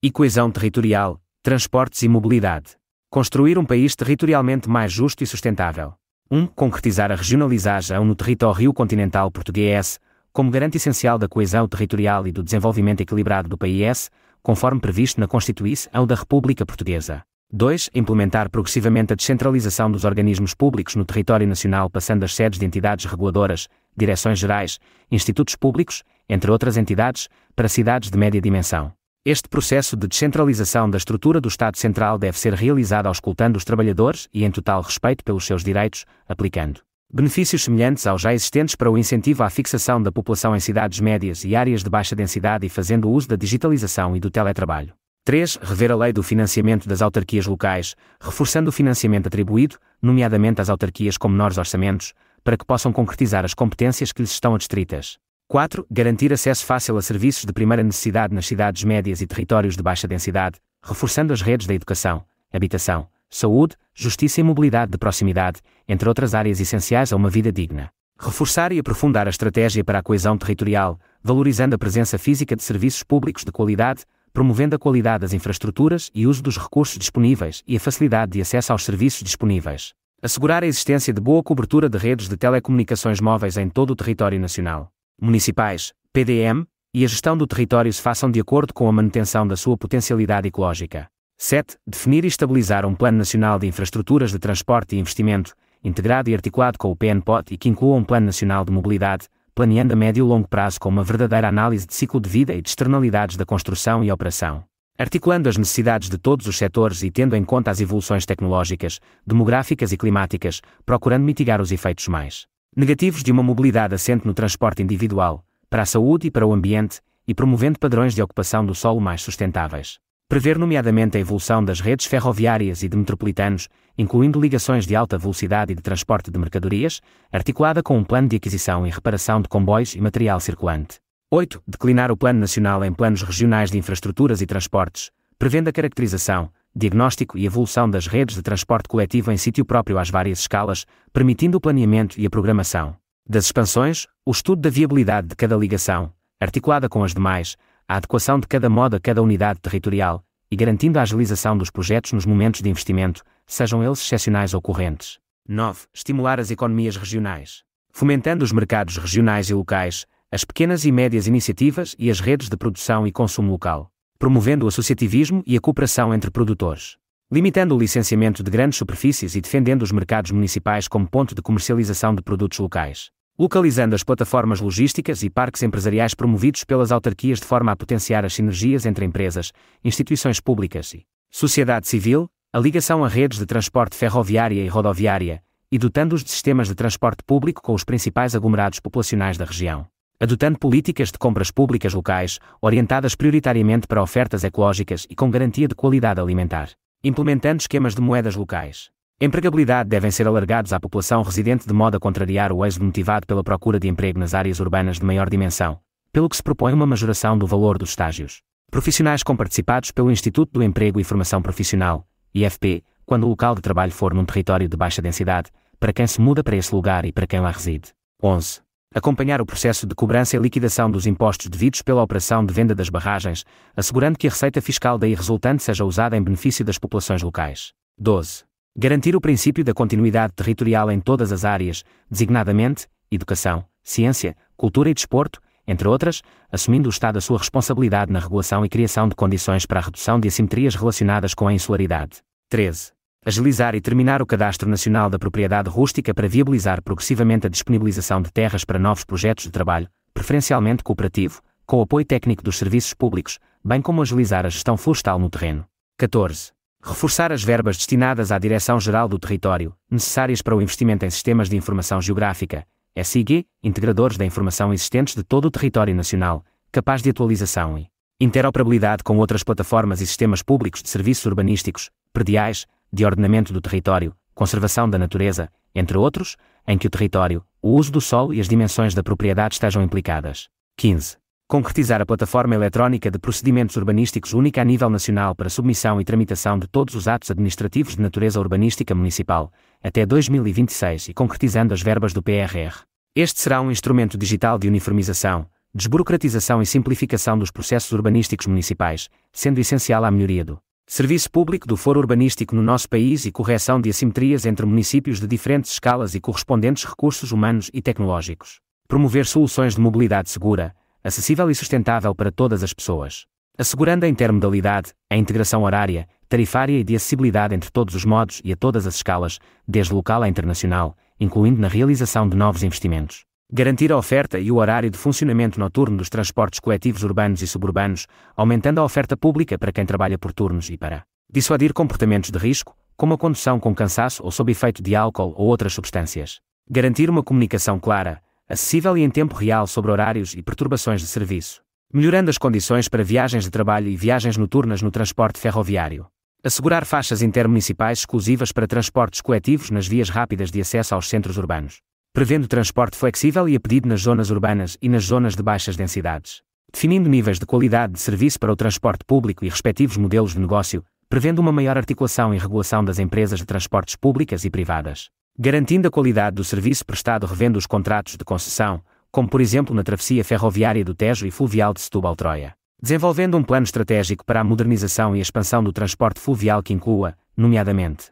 E coesão territorial, transportes e mobilidade. Construir um país territorialmente mais justo e sustentável. 1. Concretizar a regionalização no território continental português, como garante essencial da coesão territorial e do desenvolvimento equilibrado do país, conforme previsto na Constituição da República Portuguesa. 2. Implementar progressivamente a descentralização dos organismos públicos no território nacional, passando as sedes de entidades reguladoras, direções gerais, institutos públicos, entre outras entidades, para cidades de média dimensão. Este processo de descentralização da estrutura do Estado Central deve ser realizado auscultando os trabalhadores e em total respeito pelos seus direitos, aplicando benefícios semelhantes aos já existentes para o incentivo à fixação da população em cidades médias e áreas de baixa densidade e fazendo uso da digitalização e do teletrabalho. 3. Rever a lei do financiamento das autarquias locais, reforçando o financiamento atribuído, nomeadamente às autarquias com menores orçamentos, para que possam concretizar as competências que lhes estão adstritas. 4. Garantir acesso fácil a serviços de primeira necessidade nas cidades médias e territórios de baixa densidade, reforçando as redes da educação, habitação, saúde, justiça e mobilidade de proximidade, entre outras áreas essenciais a uma vida digna. Reforçar e aprofundar a estratégia para a coesão territorial, valorizando a presença física de serviços públicos de qualidade, promovendo a qualidade das infraestruturas e uso dos recursos disponíveis e a facilidade de acesso aos serviços disponíveis. Assegurar a existência de boa cobertura de redes de telecomunicações móveis em todo o território nacional. Municipais, PDM, e a gestão do território se façam de acordo com a manutenção da sua potencialidade ecológica. 7. Definir e estabilizar um Plano Nacional de Infraestruturas de Transporte e Investimento, integrado e articulado com o PNPOT e que inclua um Plano Nacional de Mobilidade, planeando a médio e longo prazo com uma verdadeira análise de ciclo de vida e de externalidades da construção e operação. Articulando as necessidades de todos os setores e tendo em conta as evoluções tecnológicas, demográficas e climáticas, procurando mitigar os efeitos mais negativos de uma mobilidade assente no transporte individual, para a saúde e para o ambiente, e promovendo padrões de ocupação do solo mais sustentáveis. Prever nomeadamente a evolução das redes ferroviárias e de metropolitanos, incluindo ligações de alta velocidade e de transporte de mercadorias, articulada com um plano de aquisição e reparação de comboios e material circulante. 8. Declinar o Plano Nacional em planos regionais de infraestruturas e transportes, prevendo a caracterização, diagnóstico e evolução das redes de transporte coletivo em sítio próprio às várias escalas, permitindo o planeamento e a programação das expansões, o estudo da viabilidade de cada ligação, articulada com as demais, a adequação de cada modo a cada unidade territorial, e garantindo a agilização dos projetos nos momentos de investimento, sejam eles excepcionais ou correntes. 9. Estimular as economias regionais, fomentando os mercados regionais e locais, as pequenas e médias iniciativas e as redes de produção e consumo local, promovendo o associativismo e a cooperação entre produtores, limitando o licenciamento de grandes superfícies e defendendo os mercados municipais como ponto de comercialização de produtos locais, localizando as plataformas logísticas e parques empresariais promovidos pelas autarquias de forma a potenciar as sinergias entre empresas, instituições públicas e sociedade civil, a ligação a redes de transporte ferroviária e rodoviária, e dotando-os de sistemas de transporte público com os principais aglomerados populacionais da região. Adotando políticas de compras públicas locais, orientadas prioritariamente para ofertas ecológicas e com garantia de qualidade alimentar. Implementando esquemas de moedas locais. Empregabilidade devem ser alargados à população residente de modo a contrariar o êxodo motivado pela procura de emprego nas áreas urbanas de maior dimensão, pelo que se propõe uma majoração do valor dos estágios profissionais comparticipados pelo Instituto do Emprego e Formação Profissional, IFP, quando o local de trabalho for num território de baixa densidade, para quem se muda para esse lugar e para quem lá reside. 11. Acompanhar o processo de cobrança e liquidação dos impostos devidos pela operação de venda das barragens, assegurando que a receita fiscal daí resultante seja usada em benefício das populações locais. 12. Garantir o princípio da continuidade territorial em todas as áreas, designadamente, educação, ciência, cultura e desporto, entre outras, assumindo o Estado a sua responsabilidade na regulação e criação de condições para a redução de assimetrias relacionadas com a insularidade. 13. Agilizar e terminar o Cadastro Nacional da Propriedade Rústica para viabilizar progressivamente a disponibilização de terras para novos projetos de trabalho, preferencialmente cooperativo, com o apoio técnico dos serviços públicos, bem como agilizar a gestão florestal no terreno. 14. Reforçar as verbas destinadas à Direção-Geral do Território, necessárias para o investimento em sistemas de informação geográfica, SIG, integradores da informação existentes de todo o território nacional, capaz de atualização e interoperabilidade com outras plataformas e sistemas públicos de serviços urbanísticos, prediais, de ordenamento do território, conservação da natureza, entre outros, em que o território, o uso do solo e as dimensões da propriedade estejam implicadas. 15. Concretizar a plataforma eletrónica de procedimentos urbanísticos única a nível nacional para submissão e tramitação de todos os atos administrativos de natureza urbanística municipal, até 2026 e concretizando as verbas do PRR. Este será um instrumento digital de uniformização, desburocratização e simplificação dos processos urbanísticos municipais, sendo essencial a melhoria do serviço público do foro urbanístico no nosso país e correção de assimetrias entre municípios de diferentes escalas e correspondentes recursos humanos e tecnológicos. Promover soluções de mobilidade segura, acessível e sustentável para todas as pessoas, assegurando a intermodalidade, a integração horária, tarifária e de acessibilidade entre todos os modos e a todas as escalas, desde local a internacional, incluindo na realização de novos investimentos. Garantir a oferta e o horário de funcionamento noturno dos transportes coletivos urbanos e suburbanos, aumentando a oferta pública para quem trabalha por turnos e para dissuadir comportamentos de risco, como a condução com cansaço ou sob efeito de álcool ou outras substâncias. Garantir uma comunicação clara, acessível e em tempo real sobre horários e perturbações de serviço. Melhorando as condições para viagens de trabalho e viagens noturnas no transporte ferroviário. Assegurar faixas intermunicipais exclusivas para transportes coletivos nas vias rápidas de acesso aos centros urbanos. Prevendo transporte flexível e a pedido nas zonas urbanas e nas zonas de baixas densidades. Definindo níveis de qualidade de serviço para o transporte público e respectivos modelos de negócio, prevendo uma maior articulação e regulação das empresas de transportes públicas e privadas. Garantindo a qualidade do serviço prestado revendo os contratos de concessão, como por exemplo na travessia ferroviária do Tejo e fluvial de Setúbal-Troia. Desenvolvendo um plano estratégico para a modernização e expansão do transporte fluvial que inclua, nomeadamente,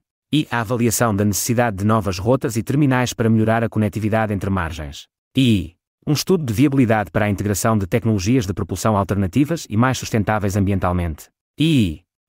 a avaliação da necessidade de novas rotas e terminais para melhorar a conectividade entre margens. Um estudo de viabilidade para a integração de tecnologias de propulsão alternativas e mais sustentáveis ambientalmente.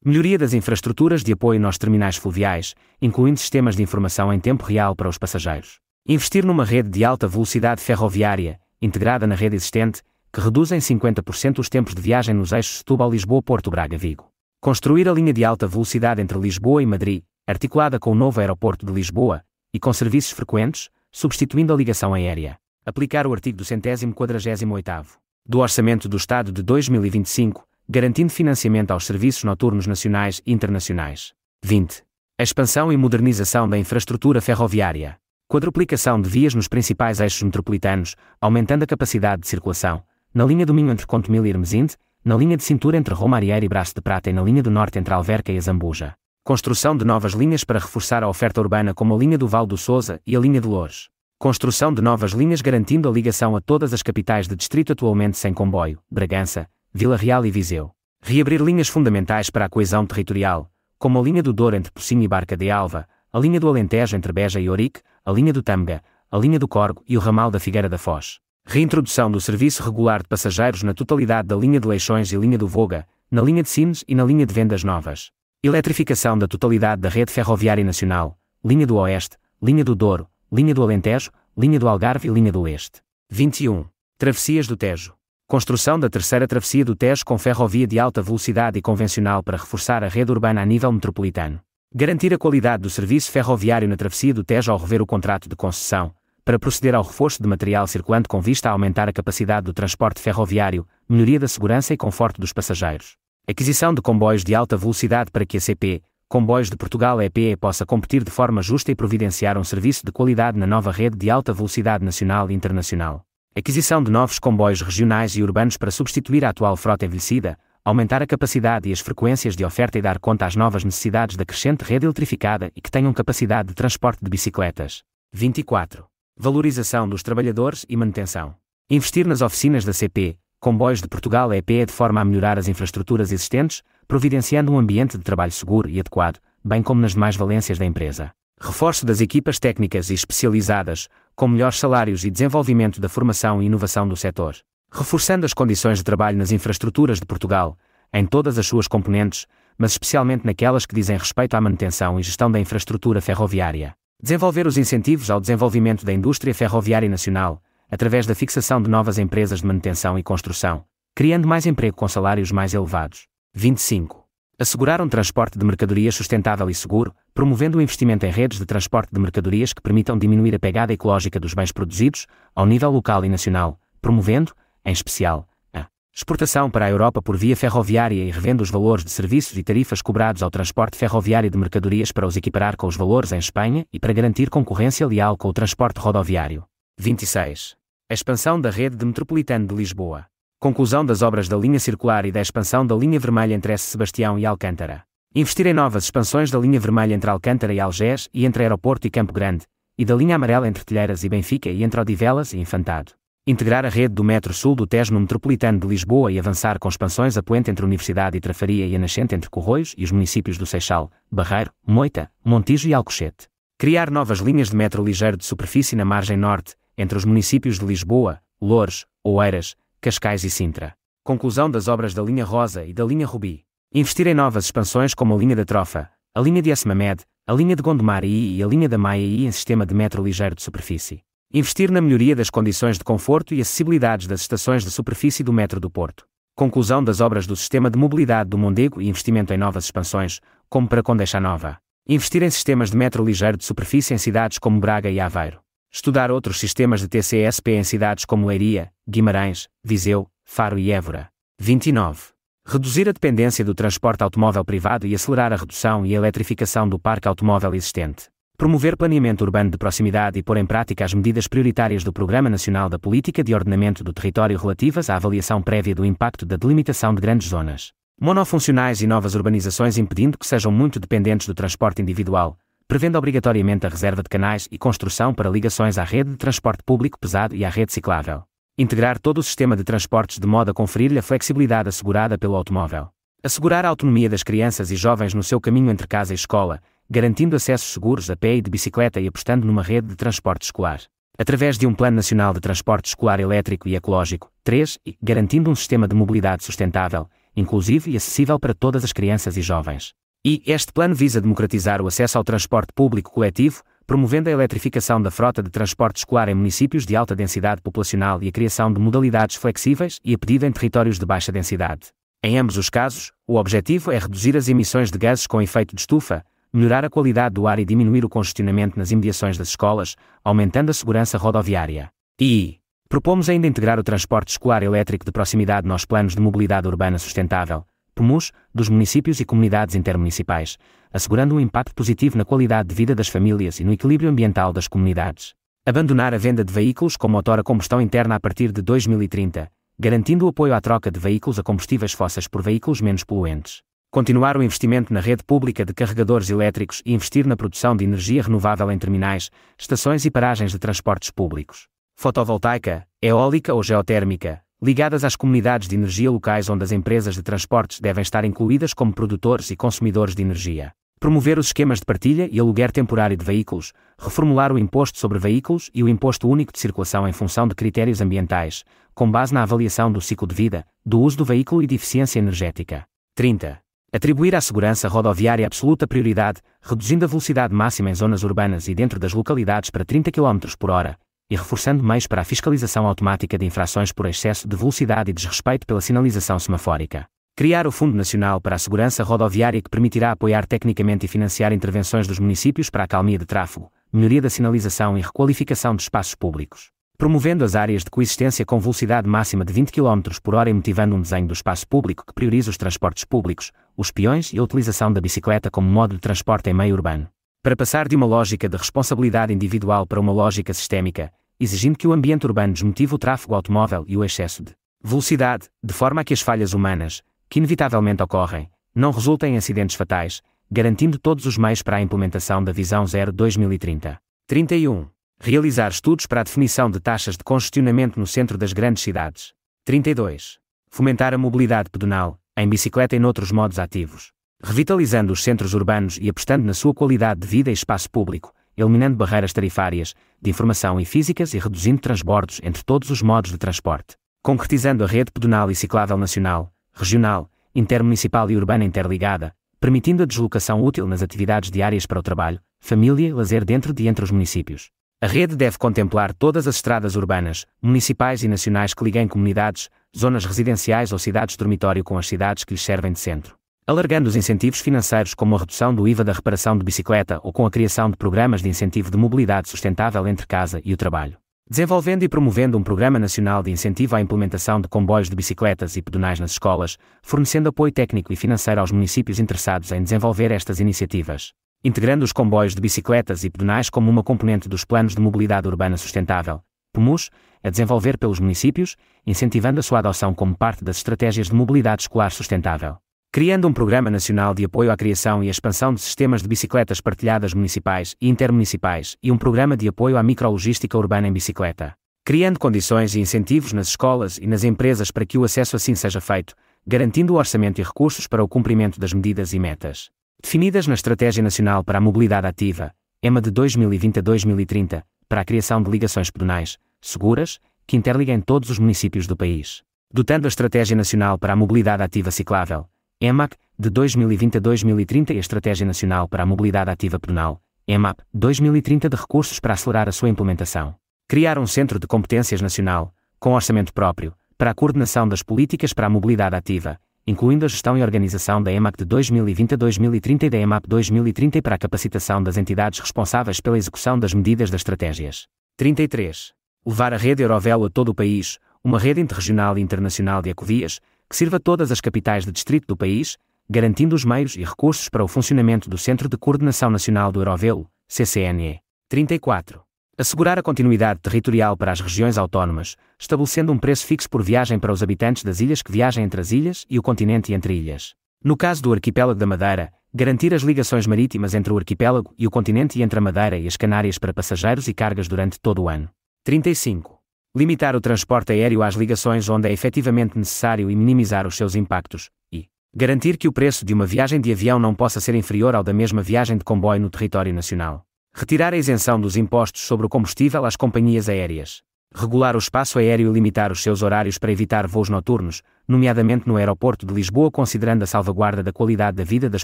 Melhoria das infraestruturas de apoio nos terminais fluviais, incluindo sistemas de informação em tempo real para os passageiros. Investir numa rede de alta velocidade ferroviária, integrada na rede existente, que reduz em 50% os tempos de viagem nos eixos Setúbal-Lisboa-Porto-Braga-Vigo. Construir a linha de alta velocidade entre Lisboa e Madrid, articulada com o novo aeroporto de Lisboa, e com serviços frequentes, substituindo a ligação aérea. Aplicar o artigo 248º do Orçamento do Estado de 2025, garantindo financiamento aos serviços noturnos nacionais e internacionais. 20. A expansão e modernização da infraestrutura ferroviária. Quadruplicação de vias nos principais eixos metropolitanos, aumentando a capacidade de circulação, na linha do Minho entre Contomil e Hermesinde, na linha de cintura entre Roma Arieira e Braço de Prata e na linha do Norte entre Alverca e Azambuja. Construção de novas linhas para reforçar a oferta urbana como a linha do Val do Sousa e a linha de Loures. Construção de novas linhas garantindo a ligação a todas as capitais de distrito atualmente sem comboio, Bragança, Vila Real e Viseu. Reabrir linhas fundamentais para a coesão territorial, como a linha do Douro entre Pocinho e Barca de Alva, a linha do Alentejo entre Beja e Ourique, a linha do Tâmega, a linha do Corgo e o ramal da Figueira da Foz. Reintrodução do serviço regular de passageiros na totalidade da linha de Leixões e linha do Voga, na linha de Sines e na linha de Vendas Novas. Eletrificação da totalidade da rede ferroviária nacional, linha do Oeste, linha do Douro, linha do Alentejo, linha do Algarve e linha do Leste. 21. Travessias do Tejo. Construção da terceira travessia do Tejo com ferrovia de alta velocidade e convencional para reforçar a rede urbana a nível metropolitano. Garantir a qualidade do serviço ferroviário na travessia do Tejo ao rever o contrato de concessão, para proceder ao reforço de material circulante com vista a aumentar a capacidade do transporte ferroviário, melhoria da segurança e conforto dos passageiros. Aquisição de comboios de alta velocidade para que a CP, Comboios de Portugal (EPE) possa competir de forma justa e providenciar um serviço de qualidade na nova rede de alta velocidade nacional e internacional. Aquisição de novos comboios regionais e urbanos para substituir a atual frota envelhecida, aumentar a capacidade e as frequências de oferta e dar conta às novas necessidades da crescente rede eletrificada e que tenham capacidade de transporte de bicicletas. 24. Valorização dos trabalhadores e manutenção. Investir nas oficinas da CP, Comboios de Portugal (EPE) de forma a melhorar as infraestruturas existentes, providenciando um ambiente de trabalho seguro e adequado, bem como nas demais valências da empresa. Reforço das equipas técnicas e especializadas, com melhores salários e desenvolvimento da formação e inovação do setor. Reforçando as condições de trabalho nas infraestruturas de Portugal, em todas as suas componentes, mas especialmente naquelas que dizem respeito à manutenção e gestão da infraestrutura ferroviária. Desenvolver os incentivos ao desenvolvimento da indústria ferroviária nacional, através da fixação de novas empresas de manutenção e construção, criando mais emprego com salários mais elevados. 25. Assegurar um transporte de mercadorias sustentável e seguro, promovendo o investimento em redes de transporte de mercadorias que permitam diminuir a pegada ecológica dos bens produzidos, ao nível local e nacional, promovendo, em especial, a exportação para a Europa por via ferroviária e revendo os valores de serviços e tarifas cobrados ao transporte ferroviário de mercadorias para os equiparar com os valores em Espanha e para garantir concorrência leal com o transporte rodoviário. 26. A expansão da rede de metropolitano de Lisboa. Conclusão das obras da linha circular e da expansão da linha vermelha entre S. Sebastião e Alcântara. Investir em novas expansões da linha vermelha entre Alcântara e Algés e entre Aeroporto e Campo Grande, e da linha amarela entre Telheiras e Benfica e entre Odivelas e Infantado. Integrar a rede do Metro Sul do Tejo no Metropolitano de Lisboa e avançar com expansões a poente entre a Universidade e Trafaria e a nascente entre Corroios e os municípios do Seixal, Barreiro, Moita, Montijo e Alcochete. Criar novas linhas de metro ligeiro de superfície na margem norte, entre os municípios de Lisboa, Loures, Oeiras, Cascais e Sintra. Conclusão das obras da linha Rosa e da linha Rubi. Investir em novas expansões como a linha da Trofa, a linha de Esmamed, a linha de Gondomar e a linha da Maia em sistema de metro ligeiro de superfície. Investir na melhoria das condições de conforto e acessibilidade das estações de superfície do metro do Porto. Conclusão das obras do sistema de mobilidade do Mondego e investimento em novas expansões, como para Condeixa Nova. Investir em sistemas de metro ligeiro de superfície em cidades como Braga e Aveiro. Estudar outros sistemas de TCSP em cidades como Leiria, Guimarães, Viseu, Faro e Évora. 29. Reduzir a dependência do transporte automóvel privado e acelerar a redução e a eletrificação do parque automóvel existente. Promover planeamento urbano de proximidade e pôr em prática as medidas prioritárias do Programa Nacional da Política de Ordenamento do Território relativas à avaliação prévia do impacto da delimitação de grandes zonas monofuncionais e novas urbanizações impedindo que sejam muito dependentes do transporte individual, prevendo obrigatoriamente a reserva de canais e construção para ligações à rede de transporte público pesado e à rede ciclável. Integrar todo o sistema de transportes de modo a conferir-lhe a flexibilidade assegurada pelo automóvel. Assegurar a autonomia das crianças e jovens no seu caminho entre casa e escola, garantindo acessos seguros a pé e de bicicleta e apostando numa rede de transporte escolar. Através de um Plano Nacional de Transporte Escolar Elétrico e Ecológico. 3. Garantindo um sistema de mobilidade sustentável, inclusivo e acessível para todas as crianças e jovens. E este plano visa democratizar o acesso ao transporte público coletivo, promovendo a eletrificação da frota de transporte escolar em municípios de alta densidade populacional e a criação de modalidades flexíveis e a pedido em territórios de baixa densidade. Em ambos os casos, o objetivo é reduzir as emissões de gases com efeito de estufa, melhorar a qualidade do ar e diminuir o congestionamento nas imediações das escolas, aumentando a segurança rodoviária. E propomos ainda integrar o transporte escolar elétrico de proximidade nos planos de mobilidade urbana sustentável, PMUS, dos municípios e comunidades intermunicipais, assegurando um impacto positivo na qualidade de vida das famílias e no equilíbrio ambiental das comunidades. Abandonar a venda de veículos com motor a combustão interna a partir de 2030, garantindo o apoio à troca de veículos a combustíveis fósseis por veículos menos poluentes. Continuar o investimento na rede pública de carregadores elétricos e investir na produção de energia renovável em terminais, estações e paragens de transportes públicos. Fotovoltaica, eólica ou geotérmica, ligadas às comunidades de energia locais onde as empresas de transportes devem estar incluídas como produtores e consumidores de energia. Promover os esquemas de partilha e aluguer temporário de veículos, reformular o imposto sobre veículos e o imposto único de circulação em função de critérios ambientais, com base na avaliação do ciclo de vida, do uso do veículo e de eficiência energética. 30. Atribuir à segurança rodoviária absoluta prioridade, reduzindo a velocidade máxima em zonas urbanas e dentro das localidades para 30 km por hora, e reforçando meios para a fiscalização automática de infrações por excesso de velocidade e desrespeito pela sinalização semafórica. Criar o Fundo Nacional para a Segurança Rodoviária que permitirá apoiar tecnicamente e financiar intervenções dos municípios para a acalmia de tráfego, melhoria da sinalização e requalificação de espaços públicos. Promovendo as áreas de coexistência com velocidade máxima de 20 km por hora e motivando um desenho do espaço público que prioriza os transportes públicos, os peões e a utilização da bicicleta como modo de transporte em meio urbano. Para passar de uma lógica de responsabilidade individual para uma lógica sistémica, exigindo que o ambiente urbano desmotive o tráfego automóvel e o excesso de velocidade, de forma a que as falhas humanas, que inevitavelmente ocorrem, não resultem em acidentes fatais, garantindo todos os meios para a implementação da Visão Zero 2030. 31. Realizar estudos para a definição de taxas de congestionamento no centro das grandes cidades. 32. Fomentar a mobilidade pedonal, em bicicleta e noutros modos ativos. Revitalizando os centros urbanos e apostando na sua qualidade de vida e espaço público, eliminando barreiras tarifárias, de informação e físicas e reduzindo transbordos entre todos os modos de transporte. Concretizando a rede pedonal e ciclável nacional, regional, intermunicipal e urbana interligada, permitindo a deslocação útil nas atividades diárias para o trabalho, família e lazer dentro e entre os municípios. A rede deve contemplar todas as estradas urbanas, municipais e nacionais que liguem comunidades, zonas residenciais ou cidades dormitório com as cidades que lhes servem de centro. Alargando os incentivos financeiros como a redução do IVA da reparação de bicicleta ou com a criação de programas de incentivo de mobilidade sustentável entre casa e o trabalho. Desenvolvendo e promovendo um programa nacional de incentivo à implementação de comboios de bicicletas e pedonais nas escolas, fornecendo apoio técnico e financeiro aos municípios interessados em desenvolver estas iniciativas. Integrando os comboios de bicicletas e pedonais como uma componente dos planos de mobilidade urbana sustentável, PMUS, a desenvolver pelos municípios, incentivando a sua adoção como parte das estratégias de mobilidade escolar sustentável. Criando um programa nacional de apoio à criação e à expansão de sistemas de bicicletas partilhadas municipais e intermunicipais e um programa de apoio à micrologística urbana em bicicleta. criando condições e incentivos nas escolas e nas empresas para que o acesso assim seja feito, garantindo o orçamento e recursos para o cumprimento das medidas e metas definidas na Estratégia Nacional para a Mobilidade Ativa, EMA de 2020 a 2030, para a criação de ligações pedonais, seguras, que interliguem todos os municípios do país. Dotando a Estratégia Nacional para a Mobilidade Ativa Ciclável, EMAC, de 2020 a 2030 e a Estratégia Nacional para a Mobilidade Ativa Pedonal, EMAP, 2030 de recursos para acelerar a sua implementação. Criar um Centro de Competências Nacional, com orçamento próprio, para a coordenação das políticas para a mobilidade ativa, incluindo a gestão e organização da EMAC de 2020 a 2030 e da EMAP 2030 e para a capacitação das entidades responsáveis pela execução das medidas das estratégias. 33. Levar a rede Eurovelo a todo o país, uma rede interregional e internacional de ecovias, que sirva todas as capitais de distrito do país, garantindo os meios e recursos para o funcionamento do Centro de Coordenação Nacional do Eurovelo, CCNE. 34. Assegurar a continuidade territorial para as regiões autónomas, estabelecendo um preço fixo por viagem para os habitantes das ilhas que viajem entre as ilhas e o continente e entre ilhas. No caso do arquipélago da Madeira, garantir as ligações marítimas entre o arquipélago e o continente e entre a Madeira e as Canárias para passageiros e cargas durante todo o ano. 35. Limitar o transporte aéreo às ligações onde é efetivamente necessário e minimizar os seus impactos, e garantir que o preço de uma viagem de avião não possa ser inferior ao da mesma viagem de comboio no território nacional. Retirar a isenção dos impostos sobre o combustível às companhias aéreas. Regular o espaço aéreo e limitar os seus horários para evitar voos noturnos, nomeadamente no aeroporto de Lisboa, considerando a salvaguarda da qualidade da vida das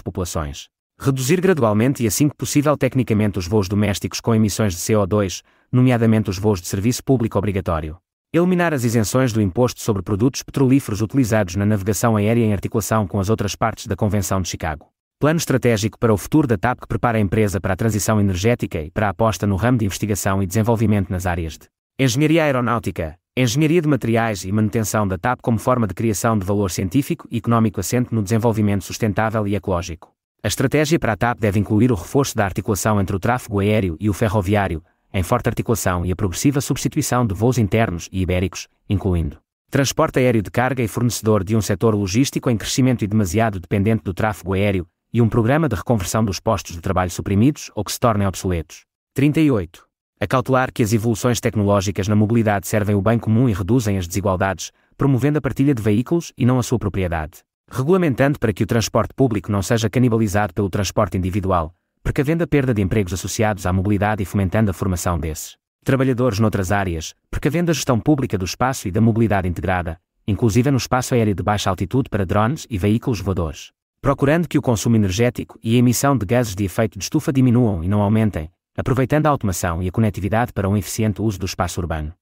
populações. Reduzir gradualmente e assim que possível tecnicamente os voos domésticos com emissões de CO2, nomeadamente os voos de serviço público obrigatório. Eliminar as isenções do imposto sobre produtos petrolíferos utilizados na navegação aérea em articulação com as outras partes da Convenção de Chicago. Plano estratégico para o futuro da TAP que prepara a empresa para a transição energética e para a aposta no ramo de investigação e desenvolvimento nas áreas de engenharia aeronáutica, engenharia de materiais e manutenção da TAP como forma de criação de valor científico e económico assente no desenvolvimento sustentável e ecológico. A estratégia para a TAP deve incluir o reforço da articulação entre o tráfego aéreo e o ferroviário, em forte articulação e a progressiva substituição de voos internos e ibéricos, incluindo transporte aéreo de carga e fornecedor de um setor logístico em crescimento e demasiado dependente do tráfego aéreo, e um programa de reconversão dos postos de trabalho suprimidos ou que se tornem obsoletos. 38. Acautelar que as evoluções tecnológicas na mobilidade servem o bem comum e reduzem as desigualdades, promovendo a partilha de veículos e não a sua propriedade. Regulamentando para que o transporte público não seja canibalizado pelo transporte individual, precavendo a perda de empregos associados à mobilidade e fomentando a formação desses trabalhadores noutras áreas, precavendo a gestão pública do espaço e da mobilidade integrada, inclusive no espaço aéreo de baixa altitude para drones e veículos voadores. Procurando que o consumo energético e a emissão de gases de efeito de estufa diminuam e não aumentem, aproveitando a automação e a conectividade para um eficiente uso do espaço urbano.